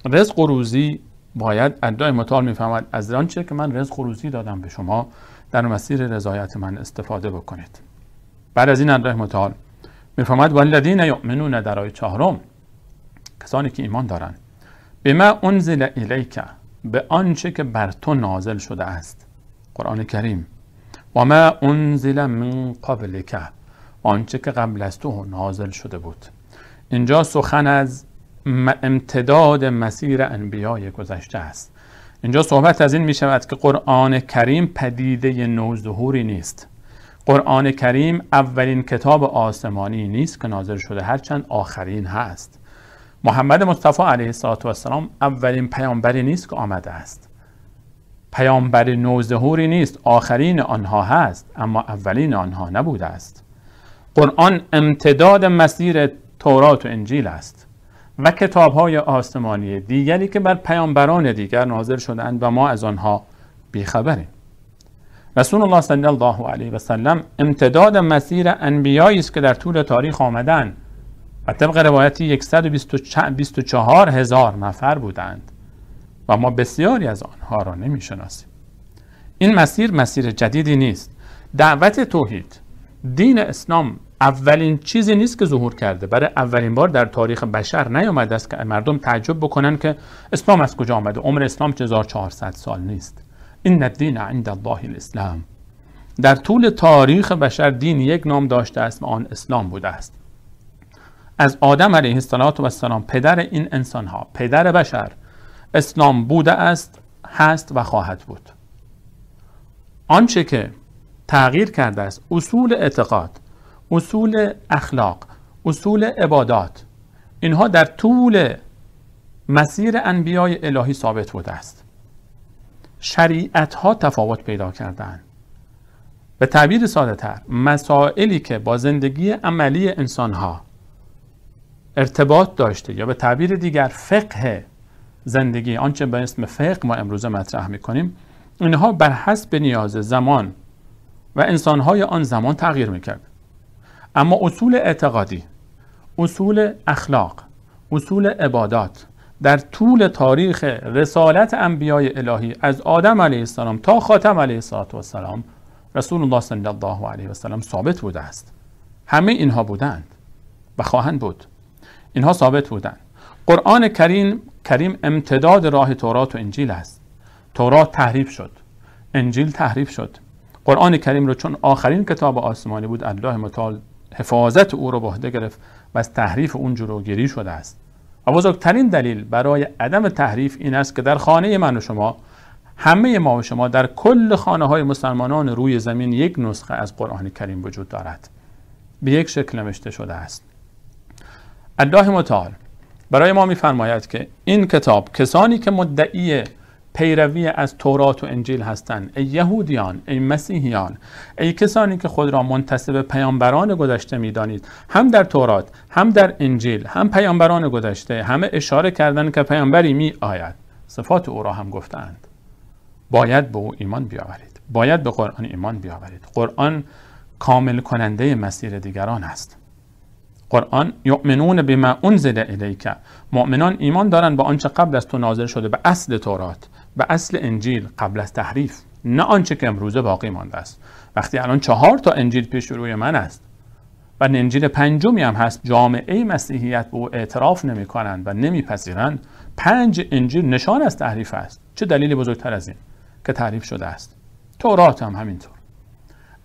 رزق و روزی باید الله متعال می فهمد از آنچه که من رزق و روزی دادم به شما در مسیر رضایت من استفاده بکنید. بعد از این الله متعال می فهمد والذین یؤمنون در آیه 4 کسانی که ایمان دارند بما انزل الیک، به آنچه که بر تو نازل شده است، قرآن کریم، و ما انزل من قبلک، آنچه که قبل از تو نازل شده بود. اینجا سخن از امتداد مسیر انبیای گذشته است. اینجا صحبت از این می شود که قرآن کریم پدیده نوظهوری نیست. قرآن کریم اولین کتاب آسمانی نیست که نازل شده، هرچند آخرین هست. محمد مصطفی علیه السلام اولین پیامبری نیست که آمده است. پیامبر نوظهوری نیست، آخرین آنها هست اما اولین آنها نبوده است. قرآن امتداد مسیر تورات و انجیل است و کتاب‌های آسمانی دیگری که بر پیامبران دیگر نازل شدند و ما از آنها بیخبریم. رسول الله صلی الله علیه و سلم امتداد مسیر انبیایی است که در طول تاریخ آمدند و طبق روایتی 124,000 نفر بودند و ما بسیاری از آنها را نمی‌شناسیم. این مسیر جدیدی نیست. دعوت توحید، دین اسلام اولین چیزی نیست که ظهور کرده. برای اولین بار در تاریخ بشر نیامده است که مردم تعجب بکنن که اسلام از کجا آمده. عمر اسلام 1400 سال نیست. این الدین عند الله الاسلام. در طول تاریخ بشر دین یک نام داشته است و آن اسلام بوده است. از آدم علیه السلام پدر این انسانها، پدر بشر، اسلام بوده است، هست و خواهد بود. آنچه که تغییر کرده است اصول اعتقاد، اصول اخلاق، اصول عبادات، اینها در طول مسیر انبیای الهی ثابت بوده است. شریعت ها تفاوت پیدا کردند. به تعبیر ساده تر، مسائلی که با زندگی عملی انسان ها ارتباط داشته یا به تعبیر دیگر فقه زندگی، آنچه به اسم فقه ما امروزه مطرح میکنیم، اینها بر حسب نیاز زمان و انسانهای آن زمان تغییر میکرد. اما اصول اعتقادی، اصول اخلاق، اصول عبادات در طول تاریخ رسالت انبیای الهی از آدم علیه السلام تا خاتم علیه السلام رسول الله صلی الله علیه و سلم ثابت بوده است. همه اینها بودند و خواهند بود. اینها ثابت بودند. قرآن کریم امتداد راه تورات و انجیل است. تورات تحریف شد، انجیل تحریف شد. قرآن کریم رو چون آخرین کتاب آسمانی بود، الله متعال حفاظت او رو به عهده گرفت و از تحریف اون جلوگیری شده است. و بزرگترین دلیل برای عدم تحریف این است که در خانه من و شما، همه ما و شما، در کل خانه های مسلمانان روی زمین یک نسخه از قرآن کریم وجود دارد، به یک شکل نوشته شده است. الله متعال برای ما می‌فرماید که این کتاب، کسانی که مدعی پیروی از تورات و انجیل هستند، ای یهودیان، ای مسیحیان، ای کسانی که خود را منتسب پیامبران گذشته می‌دانید، هم در تورات، هم در انجیل، هم پیامبران گذشته، همه اشاره کردند که پیامبری می آید صفات او را هم گفتند. باید به او ایمان بیاورید، باید به قرآن ایمان بیاورید. قرآن کامل کننده مسیر دیگران است. قرآن یؤمنون بما انزل الیک، مؤمنان ایمان دارند به آنچه قبل از تو نازل شده، به اصل تورات، به اصل انجیل قبل از تحریف، نه آنچه که امروزه باقی مانده است. وقتی الان 4 تا انجیل پیش روی من است و انجیل 5می هم هست، جامعه مسیحیت به او اعتراف نمی کنند و نمیپذیرند، 5 انجیل نشان از تحریف است. چه دلیلی بزرگتر از این که تحریف شده است؟ تورات هم همینطور.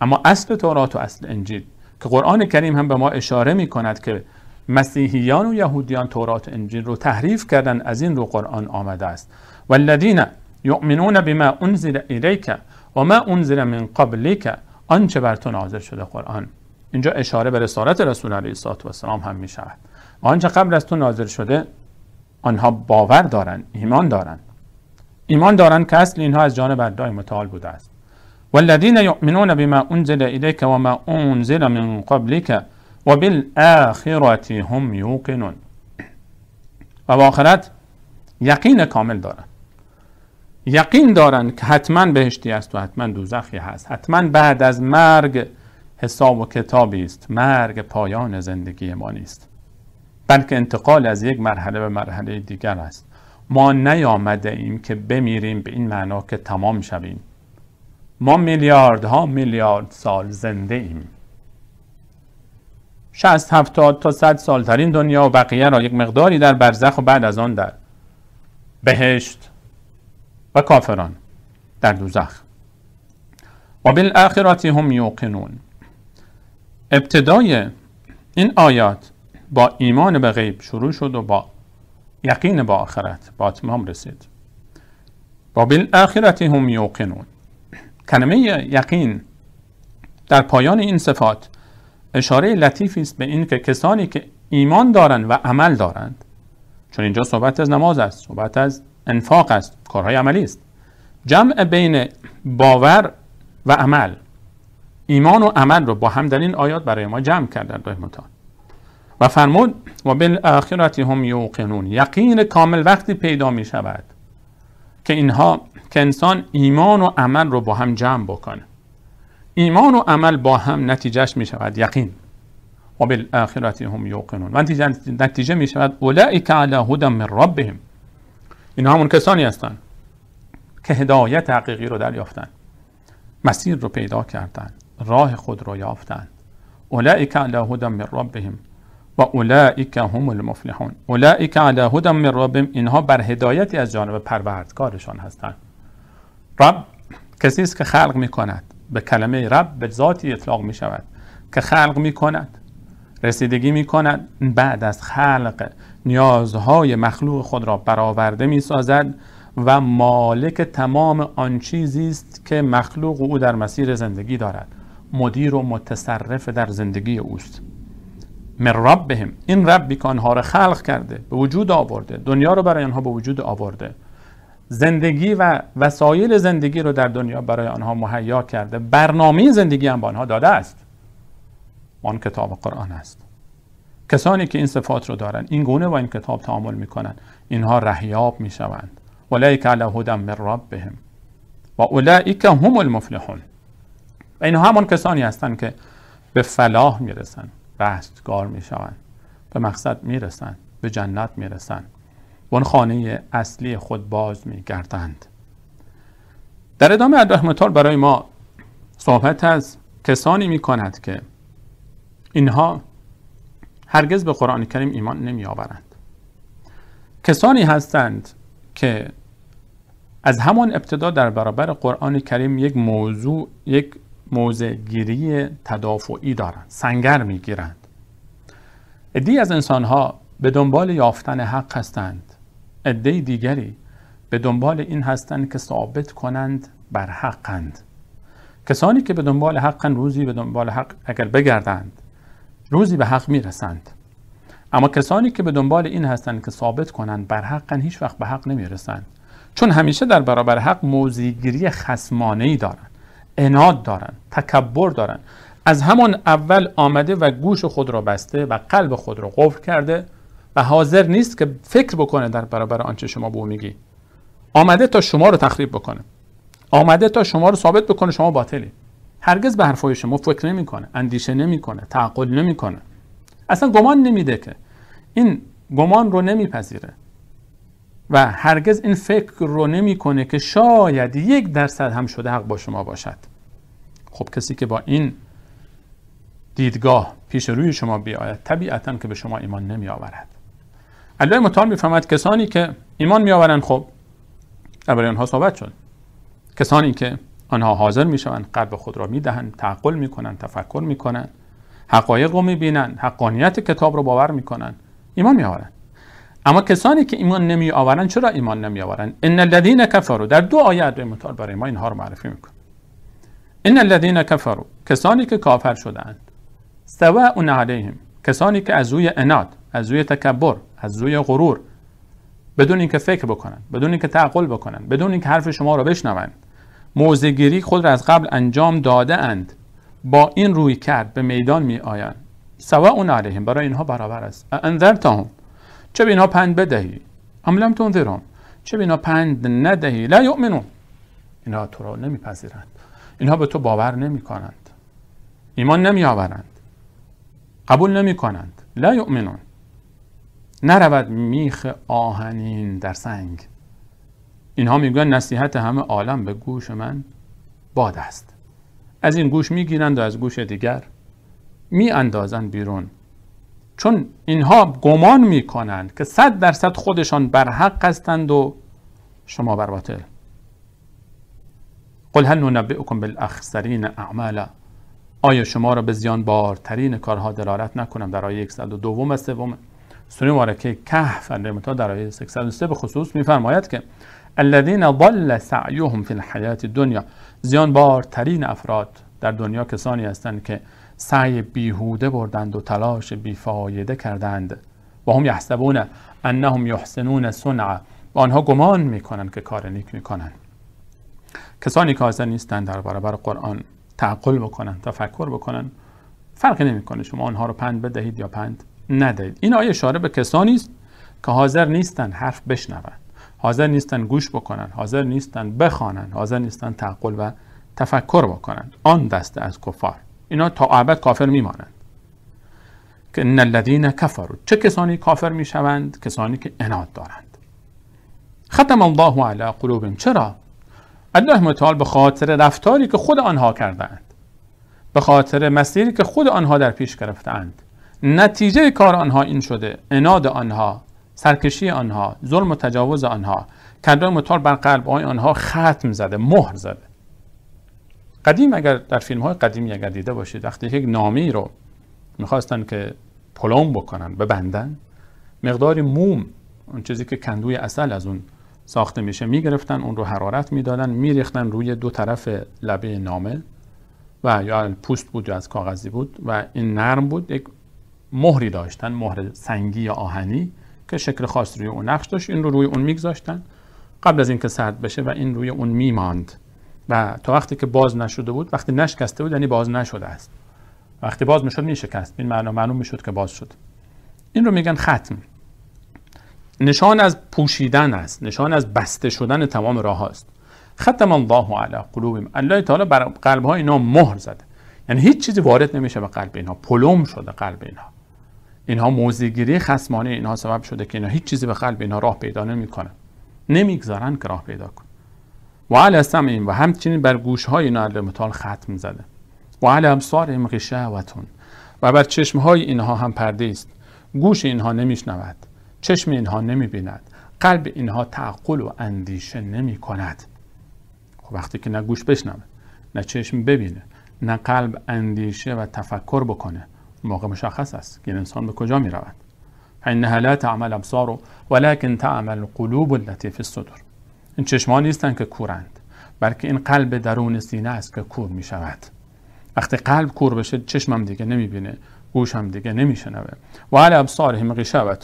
اما اصل تورات و اصل انجیل که قرآن کریم هم به ما اشاره می کند که مسیحیان و یهودیان تورات و انجیل رو تحریف کردن، از این رو قرآن آمده است. والذین یؤمنون بما انزل الیک و ما انزل من قبلک، آنچه بر تو نازل شده قرآن. اینجا اشاره به رسالت رسول علیه السلام هم می شود. آنچه قبل از تو نازل شده آنها باور دارند، ایمان دارند که اصل اینها از جانب الله متعال بوده است. والذین یؤمنون بما انزل الیک و ما انزل من قبلک و بالآخرة هم یوقنون، و با آخرت یقین کامل دارند. یقین دارند که حتما بهشتی است و حتما دوزخی هست، حتما بعد از مرگ حساب و کتابی است. مرگ پایان زندگی ما نیست، بلکه انتقال از یک مرحله به مرحله دیگر است. ما نیامده ایم که بمیریم به این معنا که تمام شویم. ما میلیاردها میلیارد سال زنده ایم، 60 70 تا 100 سال در این دنیا و بقیه را یک مقداری در برزخ و بعد از آن در بهشت و کافران در دوزخ. و بالآخرة هم یوقنون. ابتدای این آیات با ایمان به غیب شروع شد و با یقین با آخرت با اتمام رسید. و بالآخرة هم یوقنون. کلمه یقین در پایان این صفات اشاره لطیفی است به این که کسانی که ایمان دارند و عمل دارند، چون اینجا صحبت از نماز است، صحبت از انفاق است، کارهای عملی است، جمع بین باور و عمل، ایمان و عمل رو با هم در این آیات برای ما جمع کردن رحمتان و فرمود و بالآخرة هم یوقنون. یقین کامل وقتی پیدا می شود که اینها که انسان ایمان و عمل رو با هم جمع بکنه، ایمان و عمل با هم نتیجهش می شود یقین. و بالآخرة هم یوقنون. و نتیجه می شود اولئک علی هدی من ربهم. اینها همون کسانی هستند که هدایت حقیقی رو دریافتند، مسیر رو پیدا کردند، راه خود رو یافتند. اولئک علی هدی من ربهم و اولئک هم المفلحون. اولئک علی هدی من ربهم، اینها بر هدایتی از جانب پروردگارشان هستند. رب کسی است که خلق می کند. به کلمه رب به ذاتی اطلاق می شود که خلق می کند، رسیدگی می کند، بعد از خلق نیازهای مخلوق خود را برآورده می سازد و مالک تمام آن چیزی است که مخلوق او در مسیر زندگی دارد، مدیر و متصرف در زندگی اوست. من ربهم، این ربی که آنها را خلق کرده، به وجود آورده، دنیا رو برای آنها به وجود آورده، زندگی و وسایل زندگی رو در دنیا برای آنها مهیا کرده، برنامه زندگی هم به آنها داده است. آن کتاب قرآن است. کسانی که این صفات رو دارن، این گونه با این کتاب تعامل میکنن، اینها رهیاب میشوند. اولئک علی هدی من ربهم و اولئک هم المفلحون. و اینها همان کسانی هستند که به فلاح میرسن، رستگار میشوند، به مقصد میرسن، به جنت میرسن، و اون خانه اصلی خود باز میگردند. در ادامه رحمت الله برای ما صحبت از کسانی میکند که اینها هرگز به قرآن کریم ایمان نمی آورند. کسانی هستند که از همان ابتدا در برابر قرآن کریم یک موضع گیری تدافعی دارند، سنگر می گیرند. عده‌ای از انسانها به دنبال یافتن حق هستند، عده‌ای دیگری به دنبال این هستند که ثابت کنند بر حقند. کسانی که به دنبال حقند، روزی به دنبال حق اگر بگردند روزی به حق میرسند. اما کسانی که به دنبال این هستند که ثابت کنند بر حقند، هیچ وقت به حق نمیرسند، چون همیشه در برابر حق موضع‌گیری خصمانه‌ای دارند، عناد دارند، تکبر دارند. از همان اول آمده و گوش خود را بسته و قلب خود را قفل کرده و حاضر نیست که فکر بکنه در برابر آنچه شما به او میگی. آمده تا شما رو تخریب بکنه، آمده تا شما رو ثابت بکنه شما باطلی. هرگز به حرفای شما فکر نمیکنه، اندیشه نمیکنه، تعقل نمیکنه، اصلا گمان نمیده، که این گمان رو نمیپذیره و هرگز این فکر رو نمیکنه که شاید 1% هم شده حق با شما باشد. خب کسی که با این دیدگاه پیش روی شما بیاید طبیعتاً که به شما ایمان نمی آورد. الله متعال میفهمد کسانی که ایمان می آورند، خب درباره آنها صحبت شد، کسانی که آنها حاضر می شوند قلب خود را می دهند، تعقل می کنند، تفکر می کنند، حقایق رو می بینند، حقانیت کتاب رو باور می کنند، ایمان می آورند. اما کسانی که ایمان نمی آورند چرا ایمان نمی آورند؟ ان الذين كفروا، در 2 آیه الله متعال برای ما اینها رو معرفی میکنه. ان الذين كفروا، کسانی که کافر شدند، سواء علیهم، کسانی که از روی عناد، از روی تکبر، از روی غرور، بدون اینکه فکر بکنند، بدون اینکه تعقل بکنند، بدون اینکه حرف شما رو بشنوند، موضع‌گیری خود را از قبل انجام داده اند، با این روی کرد به میدان می آیند، سواء علیهم، برای اینها برابر است. انذرتهم، چه به اینها پند بدهی، ام لم تنذرهم، چه به اینها پند ندهی، لا یؤمنون، اینها تو را نمیپذیرند، اینها به تو باور نمی کنند، ایمان نمی آورند، قبول نمی کنند. لا یؤمنون، نرود میخ آهنین در سنگ. اینها میگن نصیحت همه عالم به گوش من باد است. از این گوش میگیرند و از گوش دیگر میاندازند بیرون، چون اینها گمان میکنند که 100% خودشان بر حق هستند و شما بر باطل. قل هل ننبئکم بالاخسرین اعمالا، آیا شما را به زیان بارترین کارها دلالت نکنم؟ در آیه 102 و 3 سوره مبارکه کهف الله در آیه 603 به خصوص میفرماید که الذین ضل سعیهم فی الحیاة الدنیا، زیان بارترین افراد در دنیا کسانی هستند که سعی بیهوده بردند و تلاش بیفایده کردند. و هم یحسبون انهم یحسنون صنعا، و آنها گمان میکنند که کار نیک میکنند. کسانی که حاضر نیستند در برابر قرآن تعقل بکنند، تفکر بکنند، فرقی نمیکنه شما آنها رو پند بدهید یا پند ندهید. این آیه اشاره به کسانی است که حاضر نیستند حرف بشنوند، حاضر نیستند گوش بکنند، حاضر نیستند بخوانند، حاضر نیستند تعقل و تفکر بکنند. آن دسته از کفار، اینا تا ابد کافر میمانند. که ان الذين كفروا، چه کسانی کافر میشوند؟ کسانی که عناد دارند. ختم الله علی قلوبهم، چرا؟ الله متعال به خاطر رفتاری که خود آنها کردند، به خاطر مسیری که خود آنها در پیش گرفتند، نتیجه کار آنها این شده، عناد آنها، سرکشی آنها، ظلم و تجاوز آنها، که الله متعال بر قلب‌های آنها ختم زده، مهر زده. قدیم اگر در فیلم‌های قدیمی اگر دیده باشید، وقتی یک نامه‌ای رو می‌خواستن که پلم بکنن، ببندن، مقداری موم، اون چیزی که کندوی عسل از اون ساخته میشه، میگرفتن، اون رو حرارت میدادن، میریختن روی 2 طرف لبه نامه، و یا پوست بود یا از کاغذی بود و این نرم بود، یک مهری داشتن، مهر سنگی یا آهنی که شکل خاص روی اون نقش داشت. این رو روی اون میگذاشتن قبل از اینکه سرد بشه و این روی اون میماند و تا وقتی که باز نشده بود، وقتی نشکسته بود یعنی باز نشده است، وقتی باز میشد میشکست، این معلوم میشد که باز شد. این رو میگن ختم. نشان از پوشیدن است، نشان از بسته شدن تمام راه است. ختم الله علی قلوبهم، الله تعالی بر قلب ها اینا مهر زده، یعنی هیچ چیزی وارد نمیشه به قلب اینها، پلم شده قلب اینها موضع‌گیری خصمانه اینها سبب شده که اینا هیچ چیزی به قلب اینها راه پیدا نمیکنه، نمیگذارن که راه پیدا کنه. و علی سمعهم، و همچنین بر گوش های اینا الله تعالی ختم زده. و علی ابصارهم غشاوة، و بر چشم های اینها هم پرده است، گوش اینها نمیشنود، چشم اینها نمیبیند، قلب اینها تعقل و اندیشه نمی کند. خب وقتی که نه گوش بشنوه، نه چشم ببینه، نه قلب اندیشه و تفکر بکنه، موقع مشخص است که این انسان به کجا می رود. فإنها لا تعمى الأبصار ولكن تعمى القلوب التي في الصدور. این چشم‌ها نیستن که کورند، بلکه این قلب درون سینه است که کور می شود. وقتی قلب کور بشه، چشم هم دیگه نمی بینه، گوش هم دیگه نمی شنوه. و علی ابصارهم غشاوة،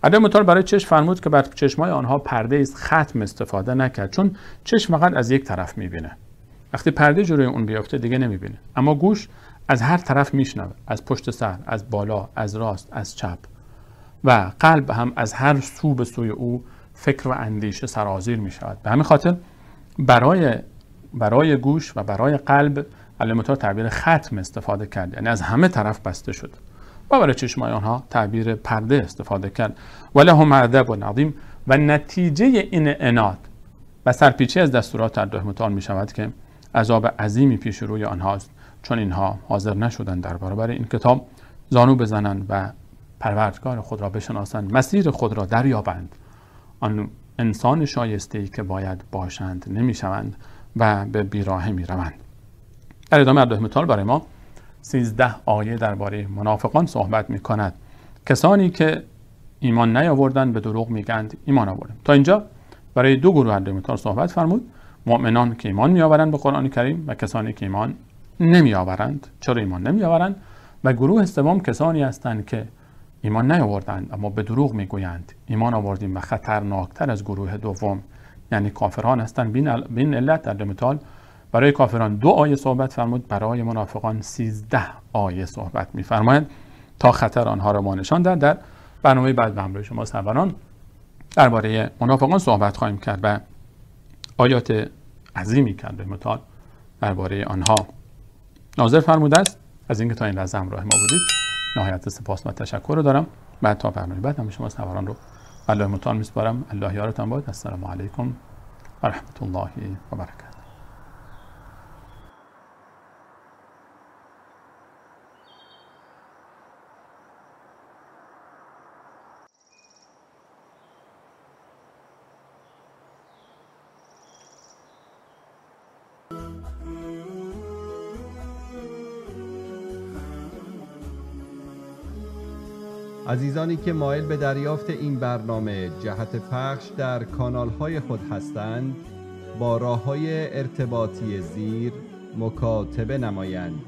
الله متعال برای چشم فرمود که بر چشمای آنها پرده است، ختم استفاده نکرد، چون چشم فقط از یک طرف میبینه. وقتی پرده جلوی اون بیافته دیگه نمیبینه. اما گوش از هر طرف میشنوه، از پشت سر، از بالا، از راست، از چپ، و قلب هم از هر سو به سوی او فکر و اندیشه سرازیر می شود. به همین خاطر برای گوش و برای قلب علی مطلق تعبیر ختم استفاده کرد، یعنی از همه طرف بسته شد، و برای چشمای آنها تعبیر پرده استفاده کرد. ولهم عذاب عظیم. و نتیجه این عناد و سرپیچی از دستورات الله متعال می شود که عذاب عظیمی پیش روی آنهاست، چون اینها حاضر نشدند در برابر این کتاب زانو بزنند و پروردگار خود را بشناسند، مسیر خود را دریابند، آن انسان شایسته‌ای که باید باشند نمیشوند و به بیراهه میروند. در ادامه الله متعال برای ما 13 آیه درباره منافقان صحبت میکند. کسانی که ایمان نیاوردند به دروغ میگند ایمان آوردیم. تا اینجا برای دو گروه الله متعال صحبت فرمود: مؤمنان که ایمان میآورند به قرآن کریم و کسانی که ایمان نمیآورند. چرا ایمان نمیآورند؟ و گروه سوم کسانی هستند که ایمان نیاوردند اما به دروغ میگویند ایمان آوردیم و خطرناکتر از گروه دوم یعنی کافران هستند. بین علت الله متعال برای کافران 2 آیه صحبت فرمود، برای منافقان 13 آیه صحبت می‌فرماید تا خطر آنها را ما نشان دهد. در برنامه بعد به همراه شما سروران درباره منافقان صحبت خواهیم کرد و آیات عظیمی که الله متعال درباره آنها نازل فرموده است. از اینکه تا این لحظه همراه ما بودید نهایت سپاس و تشکر رو دارم. بعد تا برنامه بعد هم شما سروران رو الله متعال می‌سپارم. الله یارتان باد. السلام علیکم و رحمت الله و برکاته. عزیزانی که مایل به دریافت این برنامه جهت پخش در کانال‌های خود هستند با راه‌های ارتباطی زیر مکاتبه نمایند.